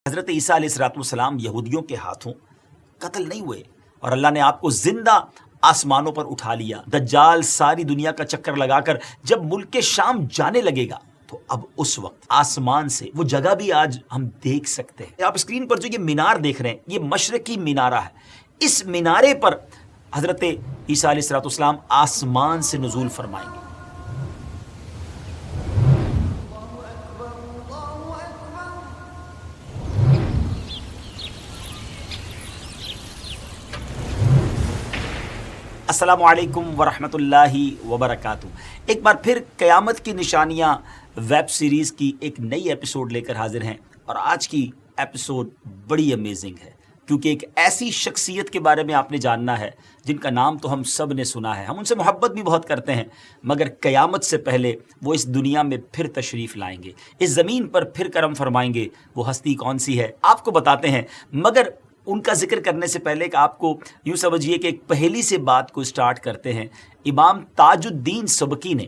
حضرت عیسیٰ علیہ السلام یہودیوں کے ہاتھوں قتل نہیں ہوئے اور اللہ نے آپ کو زندہ آسمانوں پر اٹھا لیا۔ دجال ساری دنیا کا چکر لگا کر جب ملک شام جانے لگے گا تو اب اس وقت آسمان سے وہ جگہ بھی آج ہم دیکھ سکتے ہیں۔ آپ اسکرین پر جو یہ مینار دیکھ رہے ہیں یہ مشرقی مینارہ ہے۔ اس مینارے پر حضرت عیسیٰ علیہ السلام آسمان سے نزول فرمائیں گے۔ السلام علیکم ورحمۃ اللہ وبرکاتہ۔ ایک بار پھر قیامت کی نشانیاں ویب سیریز کی ایک نئی ایپیسوڈ لے کر حاضر ہیں، اور آج کی ایپیسوڈ بڑی امیزنگ ہے کیونکہ ایک ایسی شخصیت کے بارے میں آپ نے جاننا ہے جن کا نام تو ہم سب نے سنا ہے، ہم ان سے محبت بھی بہت کرتے ہیں، مگر قیامت سے پہلے وہ اس دنیا میں پھر تشریف لائیں گے، اس زمین پر پھر کرم فرمائیں گے۔ وہ ہستی کون سی ہے آپ کو بتاتے ہیں، مگر ان کا ذکر کرنے سے پہلے کہ آپ کو یوں سمجھیے کہ ایک پہلی سے بات کو سٹارٹ کرتے ہیں۔ امام تاج الدین سبکی نے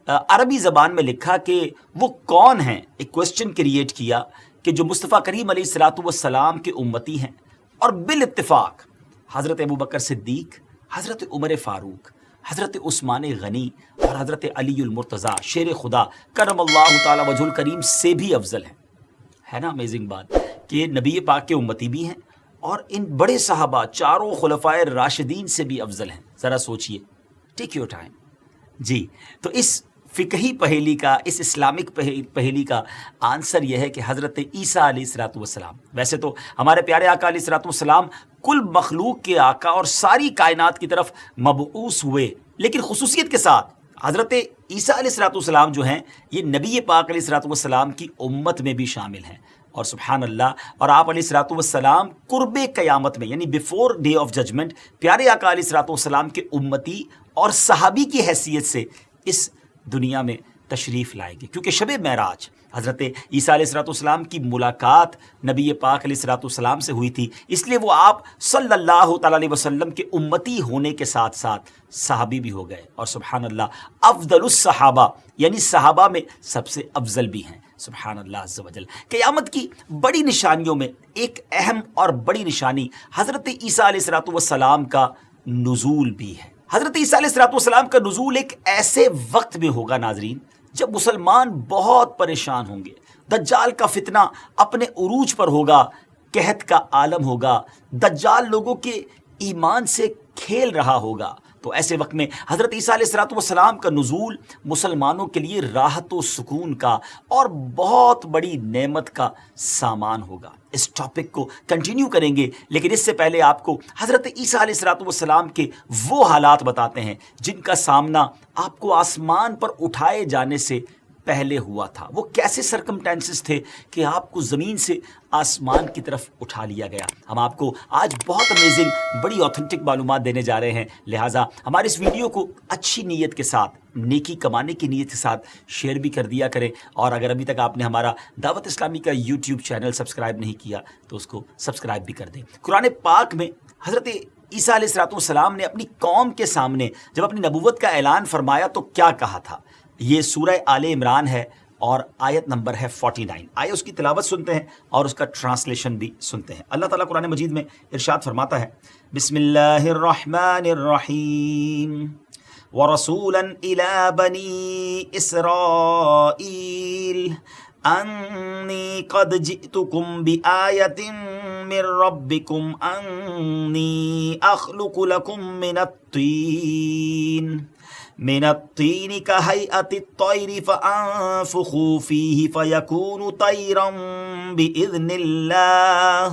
عربی زبان میں لکھا کہ وہ کون ہیں، ایک کوسچن کریٹ کیا کہ جو مصطفیٰ کریم علیہ الصلوۃ والسلام کے امتی ہیں، اور بالاتفاق حضرت ابوبکر صدیق، حضرت عمر فاروق، حضرت عثمان غنی اور حضرت علی المرتضیٰ شیر خدا کرم اللہ تعالی وجہ الکریم سے بھی افضل ہیں۔ ہے نا امیزنگ بات کہ نبی پاک کے امتی بھی ہیں اور ان بڑے صحابہ چاروں خلفائے راشدین سے بھی افضل ہیں۔ ذرا سوچئے، ٹیک یور ٹائم۔ جی، تو اس فقہی پہیلی کا، اس اسلامک پہیلی کا آنسر یہ ہے کہ حضرت عیسیٰ علیہ السلام، ویسے تو ہمارے پیارے آقا علیہ السلام کل مخلوق کے آقا اور ساری کائنات کی طرف مبعوث ہوئے، لیکن خصوصیت کے ساتھ حضرت عیسیٰ علیہ السلام جو ہیں یہ نبی پاک علیہ السلام کی امت میں بھی شامل ہیں، اور سبحان اللہ، اور آپ علیہ السلام قرب قیامت میں یعنی بیفور ڈے آف ججمنٹ پیارے آقا علیہ السلام کے امتی اور صحابی کی حیثیت سے اس دنیا میں تشریف لائیں گے، کیونکہ شب معراج حضرت عیسیٰ علیہ السلام کی ملاقات نبی پاک علیہ السلام سے ہوئی تھی، اس لیے وہ آپ صلی اللہ تعالیٰ علیہ وسلم کے امتی ہونے کے ساتھ ساتھ صحابی بھی ہو گئے، اور سبحان اللہ افضل الصحابہ یعنی صحابہ میں سب سے افضل بھی ہیں۔ سبحان اللہ عز و جل۔ قیامت کی بڑی نشانیوں میں ایک اہم اور بڑی نشانی حضرت عیسیٰ علیہ السلام کا نزول بھی ہے۔ حضرت عیسیٰ علیہ السلام کا نزول ایک ایسے وقت میں ہوگا ناظرین جب مسلمان بہت پریشان ہوں گے، دجال کا فتنہ اپنے عروج پر ہوگا، قحط کا عالم ہوگا، دجال لوگوں کے ایمان سے کھیل رہا ہوگا، تو ایسے وقت میں حضرت عیسیٰ علیہ السلام کا نزول مسلمانوں کے لیے راحت و سکون کا اور بہت بڑی نعمت کا سامان ہوگا۔ اس ٹاپک کو کنٹینیو کریں گے، لیکن اس سے پہلے آپ کو حضرت عیسیٰ علیہ السلام کے وہ حالات بتاتے ہیں جن کا سامنا آپ کو آسمان پر اٹھائے جانے سے پہلے ہوا تھا۔ وہ کیسے سرکمٹینسز تھے کہ آپ کو زمین سے آسمان کی طرف اٹھا لیا گیا۔ ہم آپ کو آج بہت امیزنگ بڑی اوتھنٹک معلومات دینے جا رہے ہیں، لہٰذا ہمارے اس ویڈیو کو اچھی نیت کے ساتھ، نیکی کمانے کی نیت کے ساتھ شیئر بھی کر دیا کریں، اور اگر ابھی تک آپ نے ہمارا دعوت اسلامی کا یوٹیوب چینل سبسکرائب نہیں کیا تو اس کو سبسکرائب بھی کر دیں۔ قرآن پاک میں حضرت عیسیٰ علیہ السلام نے اپنی قوم کے سامنے جب اپنی نبوت کا اعلان فرمایا تو کیا کہا تھا؟ یہ سورہ آل عمران ہے اور آیت نمبر ہے 49۔ آئے اس کی تلاوت سنتے ہیں اور اس کا ٹرانسلیشن بھی سنتے ہیں۔ اللہ تعالیٰ قرآن مجید میں ارشاد فرماتا ہے، بسم اللہ الرحمن الرحیم، وَرَسُولًا إِلَى بَنِي إِسْرَائِيلَ أَنِّي قَدْ جِئْتُكُمْ بِآيَةٍ مِّن رَّبِّكُمْ أَنِّي أَخْلُقُ لَكُم من الطين كهيئة الطير فأنفخ فيه فيكون طيرا بإذن الله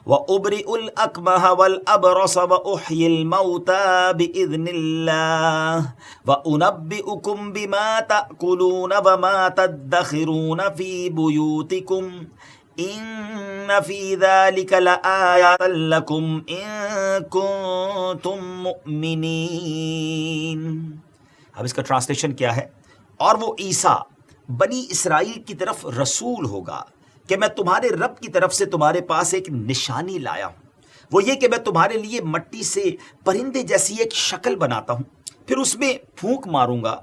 وأبرئ الأكمه والأبرص وأحيي الموتى بإذن الله وأنبئكم بما تأكلون وما تدخرون في بيوتكم إن في ذلك لآيات لكم إن كنتم مؤمنين۔ اب اس کا ٹرانسلیشن کیا ہے؟ اور وہ عیسیٰ بنی اسرائیل کی طرف رسول ہوگا کہ میں تمہارے رب کی طرف سے تمہارے پاس ایک نشانی لایا ہوں، وہ یہ کہ میں تمہارے لیے مٹی سے پرندے جیسی ایک شکل بناتا ہوں، پھر اس میں پھونک ماروں گا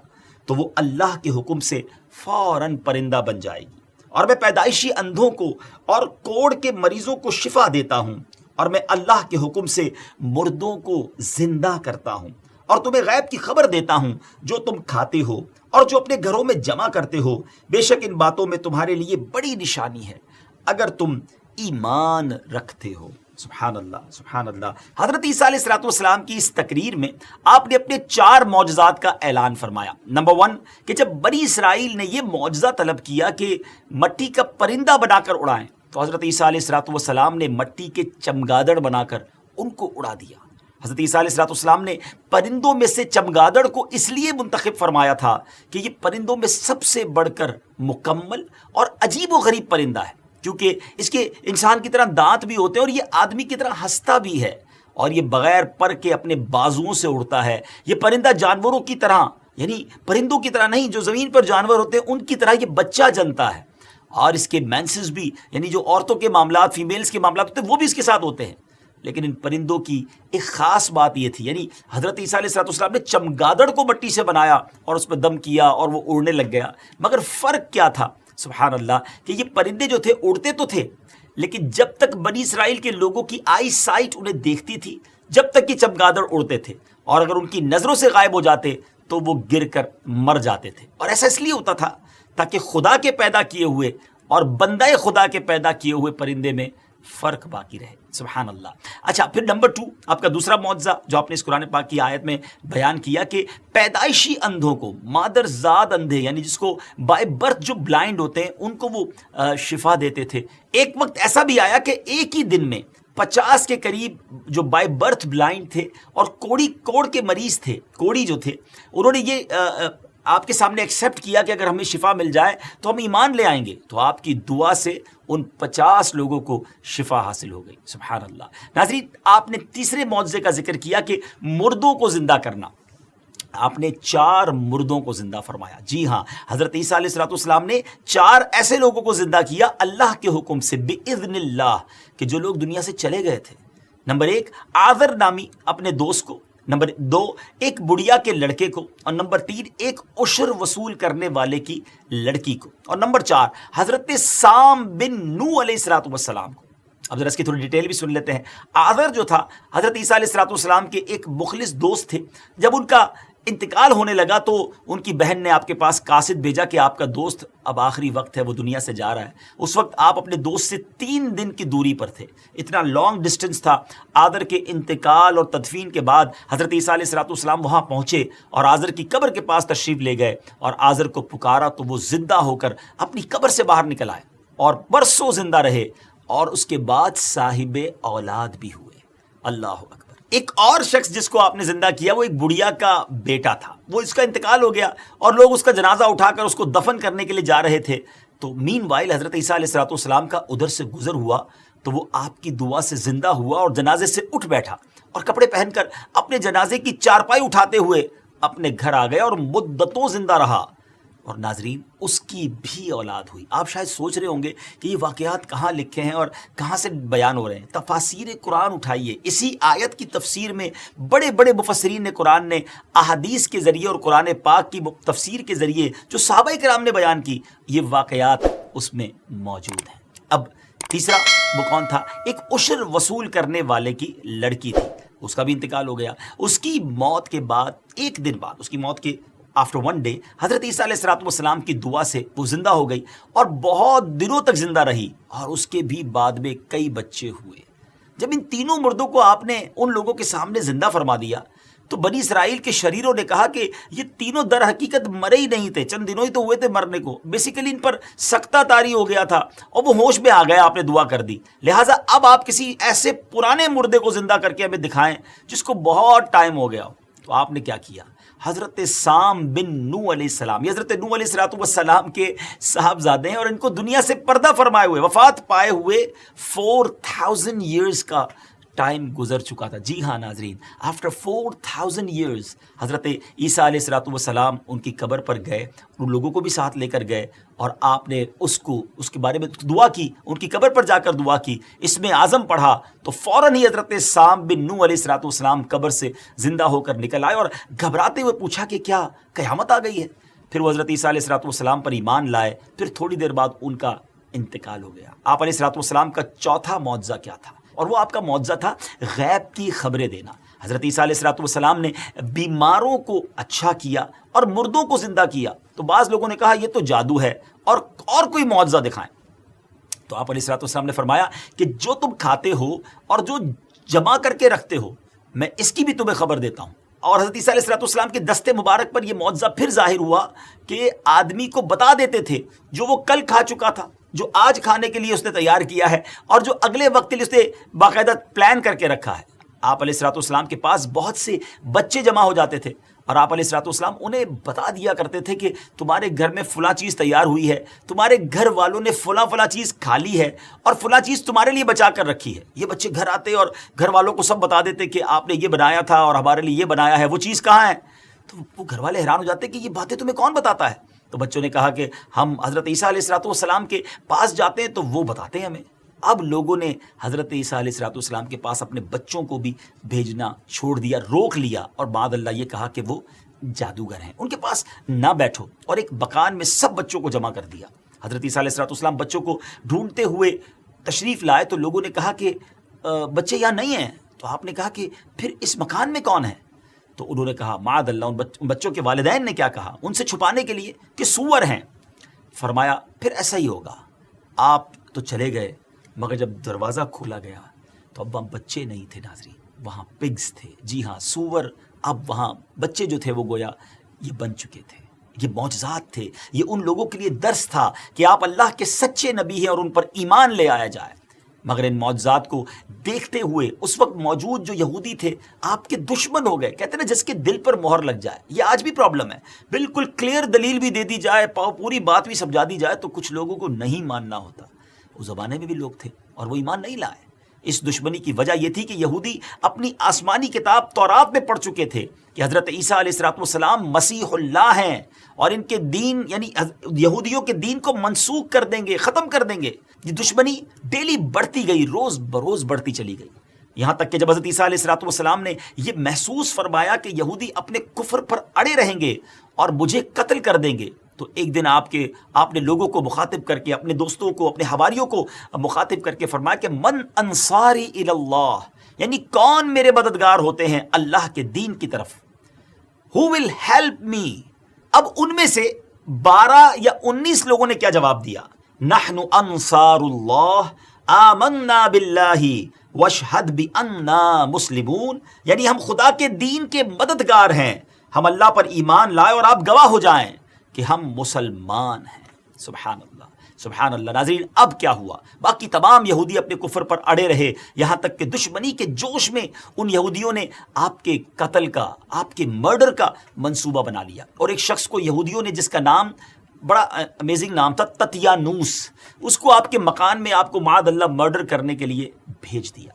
تو وہ اللہ کے حکم سے فوراً پرندہ بن جائے گی، اور میں پیدائشی اندھوں کو اور کوڑ کے مریضوں کو شفا دیتا ہوں، اور میں اللہ کے حکم سے مردوں کو زندہ کرتا ہوں، اور تمہیں غیب کی خبر دیتا ہوں جو تم کھاتے ہو اور جو اپنے گھروں میں جمع کرتے ہو، بے شک ان باتوں میں تمہارے لیے بڑی نشانی ہے اگر تم ایمان رکھتے ہو۔ سبحان اللہ، سبحان اللہ۔ حضرت عیسیٰ علیہ السلام کی اس تقریر میں آپ نے اپنے 4 معجزات کا اعلان فرمایا۔ نمبر 1 کہ جب بنی اسرائیل نے یہ معجزہ طلب کیا کہ مٹی کا پرندہ بنا کر اڑائیں، تو حضرت عیسیٰ علیہ السلام نے مٹی کے چمگادڑ بنا کر ان کو اڑا دیا۔ حضرت عیسیٰ علیہ السلام نے پرندوں میں سے چمگادڑ کو اس لیے منتخب فرمایا تھا کہ یہ پرندوں میں سب سے بڑھ کر مکمل اور عجیب و غریب پرندہ ہے، کیونکہ اس کے انسان کی طرح دانت بھی ہوتے ہیں اور یہ آدمی کی طرح ہنستا بھی ہے، اور یہ بغیر پر کے اپنے بازوؤں سے اڑتا ہے۔ یہ پرندہ جانوروں کی طرح، یعنی پرندوں کی طرح نہیں، جو زمین پر جانور ہوتے ہیں ان کی طرح یہ بچہ جنتا ہے، اور اس کے مینسز بھی، یعنی جو عورتوں کے معاملات، فیمیلز کے معاملات ہوتے ہیں، وہ بھی اس کے ساتھ ہوتے ہیں۔ لیکن ان پرندوں کی ایک خاص بات یہ تھی، یعنی حضرت عیسیٰ علیہ السلام نے چمگادڑ کو مٹی سے بنایا اور اس پہ دم کیا اور وہ اڑنے لگ گیا، مگر فرق کیا تھا؟ سبحان اللہ، کہ یہ پرندے جو تھے اڑتے تو تھے، لیکن جب تک بنی اسرائیل کے لوگوں کی آئی سائٹ انہیں دیکھتی تھی، جب تک یہ چمگادڑ اڑتے تھے، اور اگر ان کی نظروں سے غائب ہو جاتے تو وہ گر کر مر جاتے تھے۔ اور ایسا اس لیے ہوتا تھا تاکہ خدا کے پیدا کیے ہوئے اور بندہ خدا کے پیدا کیے ہوئے پرندے میں فرق باقی رہے۔ سبحان اللہ۔ اچھا، پھر نمبر 2 آپ کا دوسرا معجزہ جو آپ نے اس قرآن پاک کی آیت میں بیان کیا کہ پیدائشی اندھوں کو، مادر زاد اندھے، یعنی جس کو بائی برتھ جو بلائنڈ ہوتے ہیں، ان کو وہ شفا دیتے تھے۔ ایک وقت ایسا بھی آیا کہ ایک ہی دن میں 50 کے قریب جو بائی برتھ بلائنڈ تھے اور کوڑ کے مریض تھے، کوڑی جو تھے، انہوں نے یہ آپ کے سامنے ایکسیپٹ کیا کہ اگر ہمیں شفا مل جائے تو ہم ایمان لے آئیں گے، تو آپ کی دعا سے ان 50 لوگوں کو شفا حاصل ہو گئی۔ سبحان اللہ۔ ناظرین، آپ نے تیسرے معجزے کا ذکر کیا کہ مردوں کو زندہ کرنا۔ آپ نے 4 مردوں کو زندہ فرمایا۔ جی ہاں، حضرت عیسیٰ علیہ السلام نے 4 ایسے لوگوں کو زندہ کیا اللہ کے حکم سے، بِإِذْنِ اللہ، کہ جو لوگ دنیا سے چلے گئے تھے۔ نمبر 1 آذر نامی اپنے دوست کو، نمبر 2 ایک بڑھیا کے لڑکے کو، اور نمبر 3 ایک عشر وصول کرنے والے کی لڑکی کو، اور نمبر 4 حضرت سام بن نوح علیہ السلام کو۔ اب ذرا اس کی تھوڑی ڈیٹیل بھی سن لیتے ہیں۔ آذر جو تھا حضرت عیسیٰ علیہ السلام کے ایک مخلص دوست تھے۔ جب ان کا انتقال ہونے لگا تو ان کی بہن نے آپ کے پاس قاصد بھیجا کہ آپ کا دوست اب آخری وقت ہے، وہ دنیا سے جا رہا ہے۔ اس وقت آپ اپنے دوست سے 3 دن کی دوری پر تھے، اتنا لانگ ڈسٹنس تھا۔ آذر کے انتقال اور تدفین کے بعد حضرت عیسیٰ علیہ السلام وہاں پہنچے اور آذر کی قبر کے پاس تشریف لے گئے، اور آذر کو پکارا تو وہ زندہ ہو کر اپنی قبر سے باہر نکل آئے اور برسوں زندہ رہے، اور اس کے بعد صاحب اولاد بھی ہوئے۔ اللہ اکبر۔ ایک اور شخص جس کو آپ نے زندہ کیا وہ ایک بڑھیا کا بیٹا تھا، وہ اس کا انتقال ہو گیا اور لوگ اس کا جنازہ اٹھا کر اس کو دفن کرنے کے لیے جا رہے تھے، تو مین وائل حضرت عیسیٰ علیہ السلام کا ادھر سے گزر ہوا تو وہ آپ کی دعا سے زندہ ہوا اور جنازے سے اٹھ بیٹھا، اور کپڑے پہن کر اپنے جنازے کی چارپائی اٹھاتے ہوئے اپنے گھر آ گیا اور مدتوں زندہ رہا۔ اور ناظرین، اس کی بھی اولاد ہوئی۔ آپ شاید سوچ رہے ہوں گے کہ یہ واقعات کہاں لکھے ہیں اور کہاں سے بیان ہو رہے ہیں۔ تفاسیر قرآن اٹھائیے، اسی آیت کی تفسیر میں بڑے بڑے مفسرین قرآن نے احادیث کے ذریعے اور قرآن پاک کی تفسیر کے ذریعے جو صحابہ کرام نے بیان کی، یہ واقعات اس میں موجود ہیں۔ اب تیسرا وہ کون تھا؟ ایک عشر وصول کرنے والے کی لڑکی تھی، اس کا بھی انتقال ہو گیا۔ اس کی موت کے بعد، ایک دن بعد، اس کی موت کے آفٹر 1 ڈے، حضرت عیسیٰ علیہ السلام کی دعا سے وہ زندہ ہو گئی اور بہت دنوں تک زندہ رہی، اور اس کے بھی بعد میں کئی بچے ہوئے۔ جب ان تینوں مردوں کو آپ نے ان لوگوں کے سامنے زندہ فرما دیا تو بنی اسرائیل کے شریروں نے کہا کہ یہ تینوں در حقیقت مرے ہی نہیں تھے، چند دنوں ہی تو ہوئے تھے مرنے کو، بیسیکلی ان پر سکتہ طاری ہو گیا تھا اور وہ ہوش میں آ گیا، آپ نے دعا کر دی، لہٰذا اب آپ کسی ایسے پرانے مردے کو زندہ کر کے ہمیں دکھائیں جس کو بہت ٹائم ہو گیا ہو۔ تو آپ نے کیا کیا؟ حضرت سام بن نوح علیہ السلام، یہ حضرت نوح علیہ السلام کے صاحبزادے ہیں اور ان کو دنیا سے پردہ فرمائے ہوئے، وفات پائے ہوئے 4000 ایئرز کا ٹائم گزر چکا تھا۔ جی ہاں ناظرین، آفٹر 4000 ایئرز حضرت عیسیٰ علیہ السلام ان کی قبر پر گئے، ان لوگوں کو بھی ساتھ لے کر گئے، اور آپ نے اس کے بارے میں دعا کی، ان کی قبر پر جا کر دعا کی، اس میں اعظم پڑھا، تو فوراً ہی حضرت سام بن نوح علیہ السلام قبر سے زندہ ہو کر نکل آئے اور گھبراتے ہوئے پوچھا کہ کیا قیامت آ گئی ہے؟ پھر وہ حضرت عیسیٰ علیہ السلام پر ایمان لائے، پھر تھوڑی دیر بعد ان کا انتقال ہو گیا۔ آپ علیہ الصلوۃ والسلام کا چوتھا معجزہ کیا تھا؟ اور وہ آپ کا معجزہ تھا غیب کی خبریں دینا۔ حضرت عیسیٰ علیہ الصلوۃ والسلام نے بیماروں کو اچھا کیا اور مردوں کو زندہ کیا۔ تو بعض لوگوں نے کہا یہ تو جادو ہے اور کوئی معجزہ دکھائیں۔ تو آپ علیہ الصلوۃ والسلام نے فرمایا کہ جو تم کھاتے ہو اور جو جمع کر کے رکھتے ہو میں اس کی بھی تمہیں خبر دیتا ہوں۔ اور حضرت عیسیٰ علیہ الصلوۃ والسلام کے دستے مبارک پر یہ معجزہ پھر ظاہر ہوا کہ آدمی کو بتا دیتے تھے جو وہ کل کھا چکا تھا، جو آج کھانے کے لیے اس نے تیار کیا ہے اور جو اگلے وقت کے لیے اس نے باقاعدہ پلان کر کے رکھا ہے۔ آپ علیہ الصلوۃ والسلام کے پاس بہت سے بچے جمع ہو جاتے تھے اور آپ علیہ الصلوۃ والسلام انہیں بتا دیا کرتے تھے کہ تمہارے گھر میں فلاں چیز تیار ہوئی ہے، تمہارے گھر والوں نے فلاں چیز کھا لی ہے اور فلاں چیز تمہارے لیے بچا کر رکھی ہے۔ یہ بچے گھر آتے اور گھر والوں کو سب بتا دیتے کہ آپ نے یہ بنایا تھا اور ہمارے لیے یہ بنایا ہے، وہ چیز کہاں ہے؟ تو وہ گھر والے حیران ہو جاتے کہ یہ باتیں تمہیں کون بتاتا ہے؟ تو بچوں نے کہا کہ ہم حضرت عیسیٰ علیہ الصلوۃ والسلام کے پاس جاتے ہیں تو وہ بتاتے ہیں ہمیں۔ اب لوگوں نے حضرت عیسیٰ علیہ الصلوۃ والسلام کے پاس اپنے بچوں کو بھی بھیجنا چھوڑ دیا، روک لیا اور بعد اللہ یہ کہا کہ وہ جادوگر ہیں، ان کے پاس نہ بیٹھو، اور ایک مکان میں سب بچوں کو جمع کر دیا۔ حضرت عیسیٰ علیہ الصلوۃ والسلام بچوں کو ڈھونڈتے ہوئے تشریف لائے تو لوگوں نے کہا کہ بچے یہاں نہیں ہیں۔ تو آپ نے کہا کہ پھر اس مکان میں کون ہے؟ تو انہوں نے کہا معاذ اللہ، ان بچوں کے والدین نے کیا کہا ان سے چھپانے کے لیے کہ سور ہیں۔ فرمایا پھر ایسا ہی ہوگا، آپ تو چلے گئے مگر جب دروازہ کھولا گیا تو اب وہاں بچے نہیں تھے ناظرین، وہاں پگز تھے۔ جی ہاں، سور۔ اب وہاں بچے جو تھے وہ گویا یہ بن چکے تھے۔ یہ معجزات تھے، یہ ان لوگوں کے لیے درس تھا کہ آپ اللہ کے سچے نبی ہیں اور ان پر ایمان لے آیا جائے۔ مگر ان معجزات کو دیکھتے ہوئے اس وقت موجود جو یہودی تھے آپ کے دشمن ہو گئے۔ کہتے ہیں نا جس کے دل پر مہر لگ جائے، یہ آج بھی پرابلم ہے۔ بالکل کلیئر دلیل بھی دے دی جائے، پوری بات بھی سمجھا دی جائے تو کچھ لوگوں کو نہیں ماننا ہوتا۔ اس زمانے میں بھی لوگ تھے اور وہ ایمان نہیں لائے۔ اس دشمنی کی وجہ یہ تھی کہ یہودی اپنی آسمانی کتاب تورات میں پڑھ چکے تھے کہ حضرت عیسیٰ علیہ الصلوۃ والسلام مسیح اللہ ہیں اور ان کے دین یعنی یہودیوں کے دین کو منسوخ کر دیں گے، ختم کر دیں گے۔ یہ دشمنی ڈیلی بڑھتی گئی، روز بروز بڑھتی چلی گئی، یہاں تک کہ جب حضرت عیسیٰ علیہ الصلوۃ والسلام نے یہ محسوس فرمایا کہ یہودی اپنے کفر پر اڑے رہیں گے اور مجھے قتل کر دیں گے، تو ایک دن آپ نے لوگوں کو مخاطب کر کے، اپنے دوستوں کو، اپنے حواریوں کو مخاطب کر کے فرمایا کہ من انصاری الی اللہ، یعنی کون میرے مددگار ہوتے ہیں اللہ کے دین کی طرف، who will help me۔ اب ان میں سے 12 یا 19 لوگوں نے کیا جواب دیا؟ نحن انصار اللہ آمنا باللہ واشہد بأننا مسلمون، یعنی ہم خدا کے دین کے مددگار ہیں، ہم اللہ پر ایمان لائے اور آپ گواہ ہو جائیں کہ ہم مسلمان ہیں۔ سبحان اللہ، سبحان اللہ۔ ناظرین اب کیا ہوا؟ باقی تمام یہودی اپنے کفر پر اڑے رہے، یہاں تک کہ دشمنی کے جوش میں ان یہودیوں نے آپ کے قتل کا، آپ کے مرڈر کا منصوبہ بنا لیا، اور ایک شخص کو یہودیوں نے جس کا نام بڑا امیزنگ نام تھا، تتیانوس، اس کو آپ کے مکان میں آپ کو معاذ اللہ مرڈر کرنے کے لیے بھیج دیا۔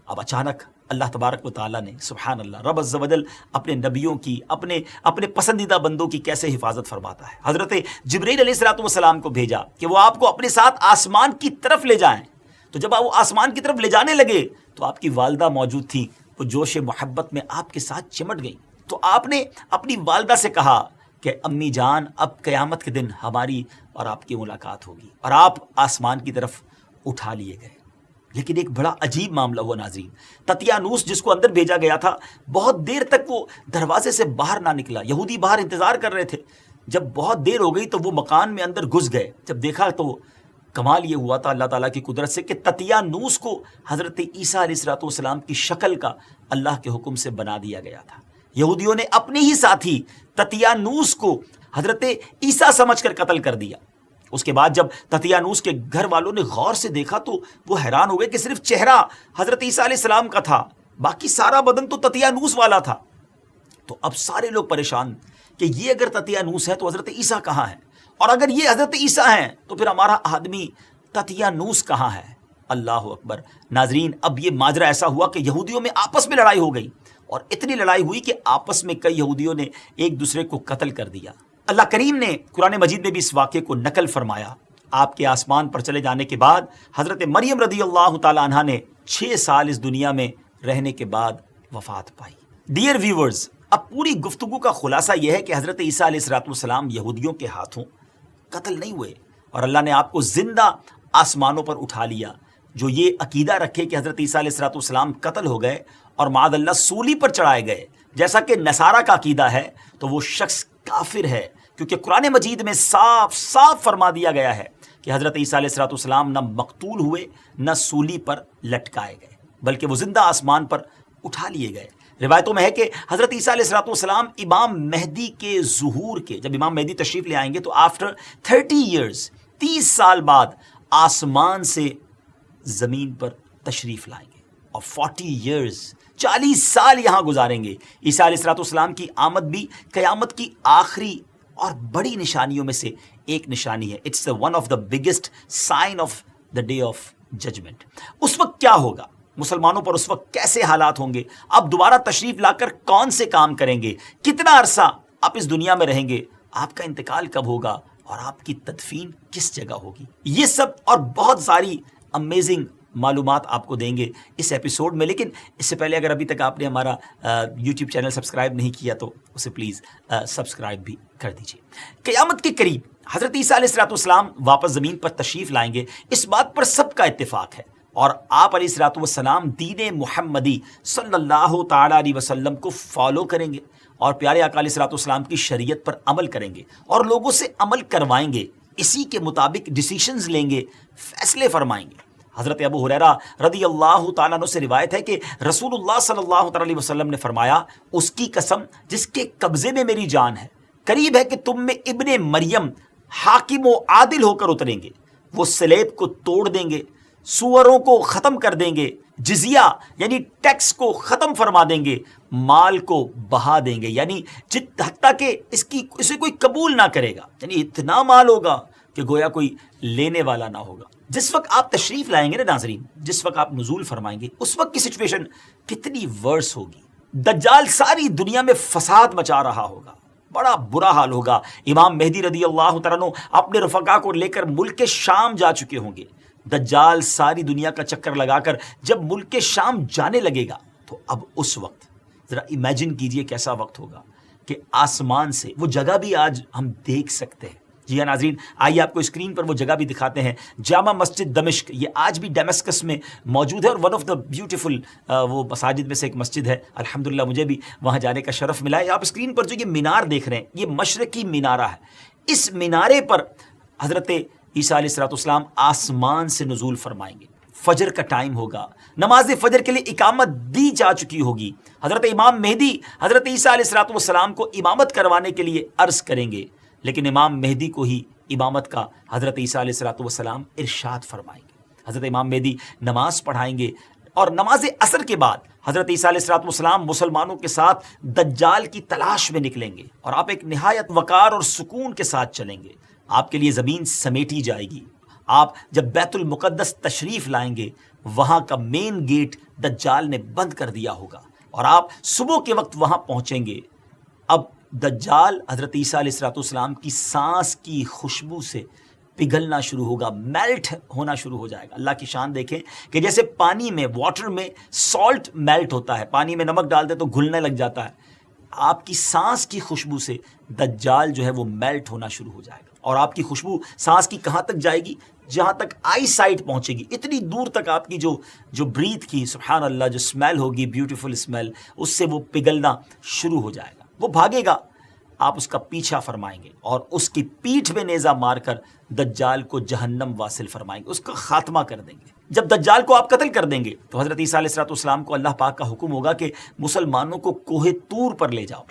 اب اچانک اللہ تبارک و تعالیٰ نے سبحان اللہ رب عز و جل اپنے نبیوں کی، اپنے پسندیدہ بندوں کی کیسے حفاظت فرماتا ہے۔ حضرت جبرائیل علیہ الصلوۃ والسلام کو بھیجا کہ وہ آپ کو اپنے ساتھ آسمان کی طرف لے جائیں۔ تو جب وہ آسمان کی طرف لے جانے لگے تو آپ کی والدہ موجود تھی، وہ جوش محبت میں آپ کے ساتھ چمٹ گئی۔ تو آپ نے اپنی والدہ سے کہا کہ امی جان، اب قیامت کے دن ہماری اور آپ کی ملاقات ہوگی، اور آپ آسمان کی طرف اٹھا لیے گئے۔ لیکن ایک بڑا عجیب معاملہ ہوا ناظرین، تتیانوس جس کو اندر بھیجا گیا تھا بہت دیر تک وہ دروازے سے باہر نہ نکلا۔ یہودی باہر انتظار کر رہے تھے، جب بہت دیر ہو گئی تو وہ مکان میں اندر گھس گئے۔ جب دیکھا تو کمال یہ ہوا تھا اللہ تعالیٰ کی قدرت سے کہ تتیانوس کو حضرت عیسیٰ علیہ الصلوۃ والسلام کی شکل کا اللہ کے حکم سے بنا دیا گیا تھا۔ یہودیوں نے اپنے ہی ساتھی تتیانوس کو حضرت عیسیٰ سمجھ کر قتل کر دیا۔ اس کے بعد جب تتیانوس کے گھر والوں نے غور سے دیکھا تو وہ حیران ہو گئے کہ صرف چہرہ حضرت عیسیٰ علیہ السلام کا تھا، باقی سارا بدن تو تتیانوس والا تھا۔ تو اب سارے لوگ پریشان کہ یہ اگر تتیانوس ہے تو حضرت عیسیٰ کہاں ہے، اور اگر یہ حضرت عیسیٰ ہیں تو پھر ہمارا آدمی تتیانوس کہاں ہے؟ اللہ اکبر۔ ناظرین اب یہ ماجرا ایسا ہوا کہ یہودیوں میں آپس میں لڑائی ہو گئی، اور اتنی لڑائی ہوئی کہ آپس میں کئی یہودیوں نے ایک دوسرے کو قتل کر دیا۔ اللہ کریم نے قرآن مجید میں بھی اس واقعے کو نقل فرمایا۔ آپ کے آسمان پر چلے جانے کے بعد حضرت مریم رضی اللہ تعالی عنہا نے 6 سال اس دنیا میں رہنے کے بعد وفات پائی۔ ڈیئر ویورز، اب پوری گفتگو کا خلاصہ یہ ہے کہ حضرت عیسیٰ علیہ الصلوۃ والسلام یہودیوں کے ہاتھوں قتل نہیں ہوئے، اور اللہ نے آپ کو زندہ آسمانوں پر اٹھا لیا، جو یہ عقیدہ رکھے کہ حضرت عیسیٰ علیہ الصلوۃ والسلام قتل ہو گئے اور معاذ اللہ سولی پر چڑھائے گئے، جیسا کہ نصارہ کا عقیدہ ہے، تو وہ شخص کافر ہے، کیونکہ قرآن مجید میں صاف صاف فرما دیا گیا ہے کہ حضرت عیسیٰ علیہ الصلوۃ والسلام نہ مقتول ہوئے نہ سولی پر لٹکائے گئے، بلکہ وہ زندہ آسمان پر اٹھا لیے گئے۔ روایتوں میں ہے کہ حضرت عیسیٰ علیہ الصلوۃ والسلام امام مہدی کے ظہور کے، جب امام مہدی تشریف لے آئیں گے تو آفٹر 30 ایئرز، 30 سال بعد آسمان سے زمین پر تشریف لائیں گے، اور 40 ایئرز، 40 سال یہاں گزاریں گے۔ عیسیٰ علیہ الصلوۃ والسلام کی آمد بھی قیامت کی آخری اور بڑی نشانیوں میں سے ایک نشانی ہے۔ It's one of the biggest sign of the day of judgement. اس وقت کیا ہوگا؟ مسلمانوں پر اس وقت کیسے حالات ہوں گے؟ آپ دوبارہ تشریف لا کر کون سے کام کریں گے؟ کتنا عرصہ آپ اس دنیا میں رہیں گے؟ آپ کا انتقال کب ہوگا؟ اور آپ کی تدفین کس جگہ ہوگی؟ یہ سب اور بہت ساری امیزنگ معلومات آپ کو دیں گے اس ایپیسوڈ میں، لیکن اس سے پہلے اگر ابھی تک آپ نے ہمارا یوٹیوب چینل سبسکرائب نہیں کیا تو اسے پلیز سبسکرائب بھی کر دیجیے۔ قیامت کے قریب حضرت عیسیٰ علیہ الصلوۃ والسلام واپس زمین پر تشریف لائیں گے، اس بات پر سب کا اتفاق ہے، اور آپ علیہ الصلوۃ والسلام دین محمدی صلی اللہ تعالیٰ علیہ وسلم کو فالو کریں گے، اور پیارے آقا علیہ الصلوۃ والسلام کی شریعت پر عمل کریں گے، اور لوگوں سے عمل کروائیں گے، اسی کے مطابق ڈیسیشنز لیں گے، فیصلے فرمائیں گے۔ حضرت ابو ہریرہ رضی اللہ تعالیٰ عنہ سے روایت ہے کہ رسول اللہ صلی اللہ تعالیٰ علیہ وسلم نے فرمایا، اس کی قسم جس کے قبضے میں میری جان ہے، قریب ہے کہ تم میں ابن مریم حاکم و عادل ہو کر اتریں گے، وہ سلیب کو توڑ دیں گے، سوروں کو ختم کر دیں گے، جزیہ یعنی ٹیکس کو ختم فرما دیں گے، مال کو بہا دیں گے، یعنی حتیٰ کہ اسے کوئی قبول نہ کرے گا، یعنی اتنا مال ہوگا کہ گویا کوئی لینے والا نہ ہوگا۔ جس وقت آپ تشریف لائیں گے نا ناظرین، جس وقت آپ نزول فرمائیں گے، اس وقت کی سچویشن کتنی ورس ہوگی۔ دجال ساری دنیا میں فساد مچا رہا ہوگا، بڑا برا حال ہوگا۔ امام مہدی رضی اللہ تعالیٰ عنہ اپنے رفقا کو لے کر ملک شام جا چکے ہوں گے۔ دجال ساری دنیا کا چکر لگا کر جب ملک شام جانے لگے گا تو اب اس وقت ذرا امیجن کیجئے کیسا وقت ہوگا کہ آسمان سے وہ جگہ بھی آج ہم دیکھ سکتے ہیں۔ جی ہاں ناظرین، آئیے آپ کو اسکرین پر وہ جگہ بھی دکھاتے ہیں، جامع مسجد دمشق، یہ آج بھی ڈیمسکس میں موجود ہے، اور ون آف دا بیوٹیفل وہ مساجد میں سے ایک مسجد ہے۔ الحمدللہ مجھے بھی وہاں جانے کا شرف ملا ہے۔ آپ اسکرین پر جو یہ مینار دیکھ رہے ہیں، یہ مشرقی مینارہ ہے۔ اس مینارے پر حضرت عیسیٰ علیہ الصلوۃ والسلام آسمان سے نزول فرمائیں گے، فجر کا ٹائم ہوگا، نماز فجر کے لیے اقامت دی جا چکی ہوگی، حضرت امام مہدی حضرت عیسیٰ علیہ الصلوۃ والسلام کو امامت کروانے کے لیے عرض کریں گے، لیکن امام مہدی کو ہی امامت کا حضرت عیسیٰ علیہ الصلوۃ والسلام ارشاد فرمائیں گے۔ حضرت امام مہدی نماز پڑھائیں گے، اور نماز عصر کے بعد حضرت عیسیٰ علیہ الصلوۃ والسلام مسلمانوں کے ساتھ دجال کی تلاش میں نکلیں گے، اور آپ ایک نہایت وقار اور سکون کے ساتھ چلیں گے۔ آپ کے لیے زمین سمیٹی جائے گی۔ آپ جب بیت المقدس تشریف لائیں گے، وہاں کا مین گیٹ دجال نے بند کر دیا ہوگا، اور آپ صبح کے وقت وہاں پہنچیں گے۔ اب دجال حضرت عیسیٰ علیہ الصلوۃ والسلام کی سانس کی خوشبو سے پگھلنا شروع ہوگا، میلٹ ہونا شروع ہو جائے گا۔ اللہ کی شان دیکھیں کہ جیسے پانی میں، واٹر میں سالٹ میلٹ ہوتا ہے، پانی میں نمک ڈال دیں تو گھلنے لگ جاتا ہے، آپ کی سانس کی خوشبو سے دجال جو ہے وہ میلٹ ہونا شروع ہو جائے گا۔ اور آپ کی خوشبو سانس کی کہاں تک جائے گی؟ جہاں تک آئی سائٹ پہنچے گی، اتنی دور تک آپ کی جو بریتھ کی، سبحان اللہ، جو اسمیل ہوگی، بیوٹیفل اسمیل، اس سے وہ پگھلنا شروع ہو جائے گا۔ وہ بھاگے گا، آپ اس کا پیچھا فرمائیں گے، اور اس کی پیٹھ میں نیزہ مار کر دجال کو جہنم واصل فرمائیں گے، اس کا خاتمہ کر دیں گے۔ جب دجال کو آپ قتل کر دیں گے تو حضرت عیسیٰ علیہ الصلوۃ والسلام کو اللہ پاک کا حکم ہوگا کہ مسلمانوں کو کوہ طور پر لے جاؤ۔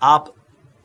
آپ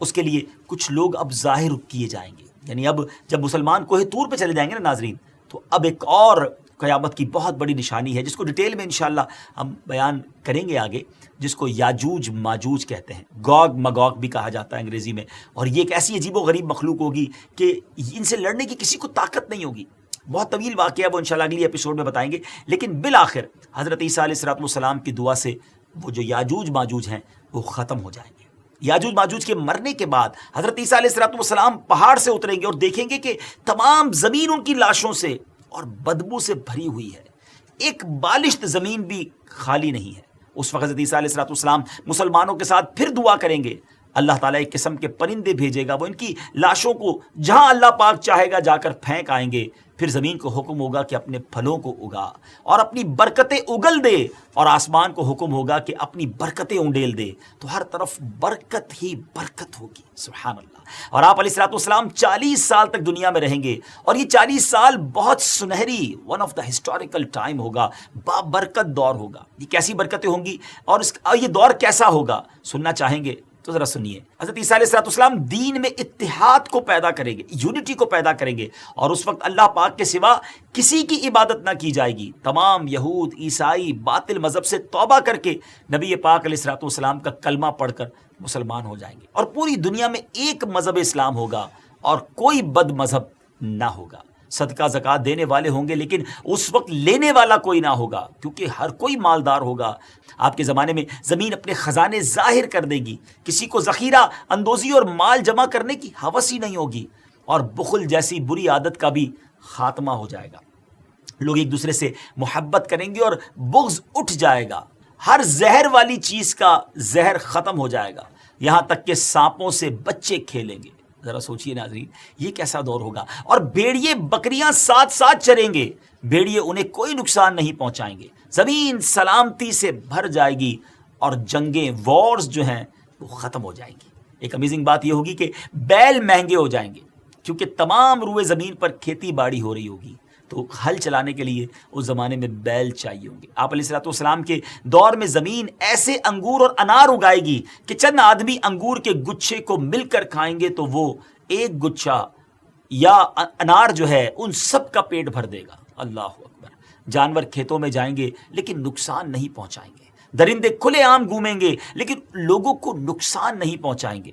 اس کے لیے کچھ لوگ اب ظاہر کیے جائیں گے، یعنی اب جب مسلمان کوہ طور پہ چلے جائیں گے نا ناظرین، تو اب ایک اور قیامت کی بہت بڑی نشانی ہے، جس کو ڈیٹیل میں انشاءاللہ ہم بیان کریں گے آگے، جس کو یاجوج ماجوج کہتے ہیں، گوگ مگوگ بھی کہا جاتا ہے انگریزی میں، اور یہ ایک ایسی عجیب و غریب مخلوق ہوگی کہ ان سے لڑنے کی کسی کو طاقت نہیں ہوگی۔ بہت طویل واقعہ ہے، وہ انشاءاللہ اگلی ایپیسوڈ میں بتائیں گے، لیکن بالآخر حضرت عیسیٰ علیہ الصلوۃ والسلام کی دعا سے وہ جو یاجوج ماجوج ہیں وہ ختم ہو جائیں گے۔ یاجوج ماجوج کے مرنے کے بعد حضرت عیسیٰ علیہ الصلوۃ والسلام پہاڑ سے اتریں گے اور دیکھیں گے کہ تمام زمین ان کی لاشوں سے اور بدبو سے بھری ہوئی ہے، ایک بالشت زمین بھی خالی نہیں ہے۔ اس وقت حضرت عیسیٰ علیہ الصلوۃ والسلام مسلمانوں کے ساتھ پھر دعا کریں گے، اللہ تعالیٰ ایک قسم کے پرندے بھیجے گا، وہ ان کی لاشوں کو جہاں اللہ پاک چاہے گا جا کر پھینک آئیں گے، پھر زمین کو حکم ہوگا کہ اپنے پھلوں کو اگا اور اپنی برکتیں اگل دے، اور آسمان کو حکم ہوگا کہ اپنی برکتیں انڈیل دے، تو ہر طرف برکت ہی برکت ہوگی. سبحان اللہ. اور آپ علیہ الصلوۃ والسلام 40 سال تک دنیا میں رہیں گے، اور یہ 40 سال بہت سنہری one of the historical time ہوگا، بابرکت دور ہوگا. یہ کیسی برکتیں ہوں گی اور یہ دور کیسا ہوگا، سننا چاہیں گے تو ذرا سنیے. حضرت عیسیٰ علیہ السلام دین میں اتحاد کو پیدا کریں گے، یونٹی کو پیدا کریں گے، اور اس وقت اللہ پاک کے سوا کسی کی عبادت نہ کی جائے گی. تمام یہود عیسائی باطل مذہب سے توبہ کر کے نبی پاک علیہ السلام کا کلمہ پڑھ کر مسلمان ہو جائیں گے، اور پوری دنیا میں ایک مذہب اسلام ہوگا اور کوئی بد مذہب نہ ہوگا. صدقہ زکوٰۃ دینے والے ہوں گے، لیکن اس وقت لینے والا کوئی نہ ہوگا، کیونکہ ہر کوئی مالدار ہوگا. آپ کے زمانے میں زمین اپنے خزانے ظاہر کر دے گی، کسی کو ذخیرہ اندوزی اور مال جمع کرنے کی ہوس ہی نہیں ہوگی، اور بخل جیسی بری عادت کا بھی خاتمہ ہو جائے گا. لوگ ایک دوسرے سے محبت کریں گے اور بغض اٹھ جائے گا. ہر زہر والی چیز کا زہر ختم ہو جائے گا، یہاں تک کہ سانپوں سے بچے کھیلیں گے. ذرا سوچئے ناظرین، یہ کیسا دور ہوگا. اور بھیڑیے بکریاں ساتھ ساتھ چریں گے، بھیڑیے انہیں کوئی نقصان نہیں پہنچائیں گے. زمین سلامتی سے بھر جائے گی، اور جنگیں وارز جو ہیں وہ ختم ہو جائیں گی. ایک امیزنگ بات یہ ہوگی کہ بیل مہنگے ہو جائیں گے، کیونکہ تمام روئے زمین پر کھیتی باڑی ہو رہی ہوگی، تو ہل چلانے کے لیے اس زمانے میں بیل چاہیے ہوں گے. آپ علیہ السلام کے دور میں زمین ایسے انگور اور انار اگائے گی کہ چند آدمی انگور کے گچھے کو مل کر کھائیں گے تو وہ ایک گچھا یا انار جو ہے ان سب کا پیٹ بھر دے گا. اللہ اکبر. جانور کھیتوں میں جائیں گے لیکن نقصان نہیں پہنچائیں گے، درندے کھلے عام گھومیں گے لیکن لوگوں کو نقصان نہیں پہنچائیں گے.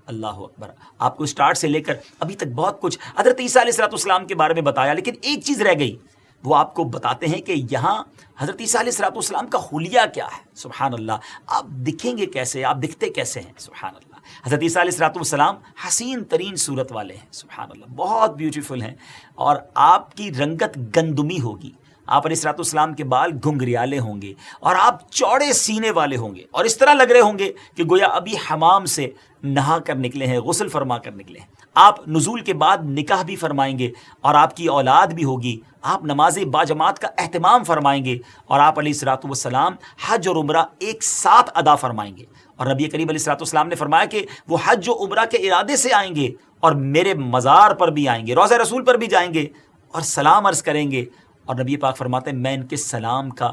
اللہ اکبر. آپ کو اسٹارٹ سے لے کر ابھی تک بہت کچھ حضرت عیسیٰ علیہ السلام کے بارے میں بتایا، لیکن ایک چیز رہ گئی، وہ آپ کو بتاتے ہیں کہ یہاں حضرت عیسیٰ علیہ السلام کا حلیہ کیا ہے. سبحان اللہ. آپ دکھیں گے کیسے، آپ دکھتے کیسے ہیں. سبحان اللہ. حضرت عیسیٰ علیہ السلام حسین ترین صورت والے ہیں. سبحان اللہ. بہت بیوٹیفل ہیں، اور آپ کی رنگت گندمی ہوگی. آپ علیہ السلام کے بال گھنگریالے ہوں گے، اور آپ چوڑے سینے والے ہوں گے، اور اس طرح لگ رہے ہوں گے کہ گویا ابھی حمام سے نہا کر نکلے ہیں، غسل فرما کر نکلے ہیں. آپ نزول کے بعد نکاح بھی فرمائیں گے، اور آپ کی اولاد بھی ہوگی. آپ نماز باجماعت کا اہتمام فرمائیں گے، اور آپ علیہ السلام حج اور عمرہ ایک ساتھ ادا فرمائیں گے. اور نبی کریم علیہ السلام نے فرمایا کہ وہ حج و عمرہ کے ارادے سے آئیں گے، اور میرے مزار پر بھی آئیں گے، روضہ رسول پر بھی جائیں گے اور سلام عرض کریں گے. اور نبی پاک فرماتے ہیں میں ان کے سلام کا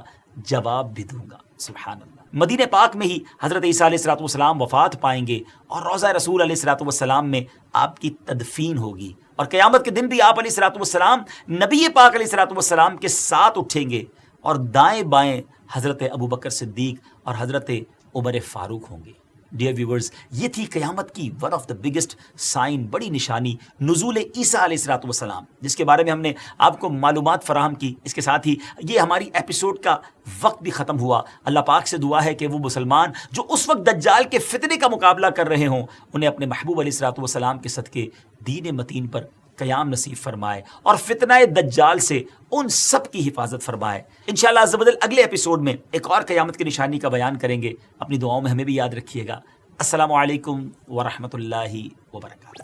جواب بھی دوں گا. سبحان اللہ. مدینہ پاک میں ہی حضرت عیسیٰ علیہ السلام وفات پائیں گے، اور روضہ رسول علیہ السلام میں آپ کی تدفین ہوگی. اور قیامت کے دن بھی آپ علیہ السلام نبی پاک علیہ السلام کے ساتھ اٹھیں گے، اور دائیں بائیں حضرت ابوبکر صدیق اور حضرت عمر فاروق ہوں گے. ڈیئر ویورز، یہ تھی قیامت کی one of the biggest sign, بڑی نشانی، نزول عیسیٰ علیہ السلام، جس کے بارے میں ہم نے آپ کو معلومات فراہم کی. اس کے ساتھ ہی یہ ہماری ایپیسوڈ کا وقت بھی ختم ہوا. اللہ پاک سے دعا ہے کہ وہ مسلمان جو اس وقت دجال کے فتنے کا مقابلہ کر رہے ہوں، انہیں اپنے محبوب علیہ السلام کے صدقے دین متین پر قیام نصیب فرمائے، اور فتنہ دجال سے ان سب کی حفاظت فرمائے. انشاءاللہ عز و جل اگلے ایپیسوڈ میں ایک اور قیامت کی نشانی کا بیان کریں گے. اپنی دعاؤں میں ہمیں بھی یاد رکھیے گا. السلام علیکم ورحمۃ اللہ وبرکاتہ.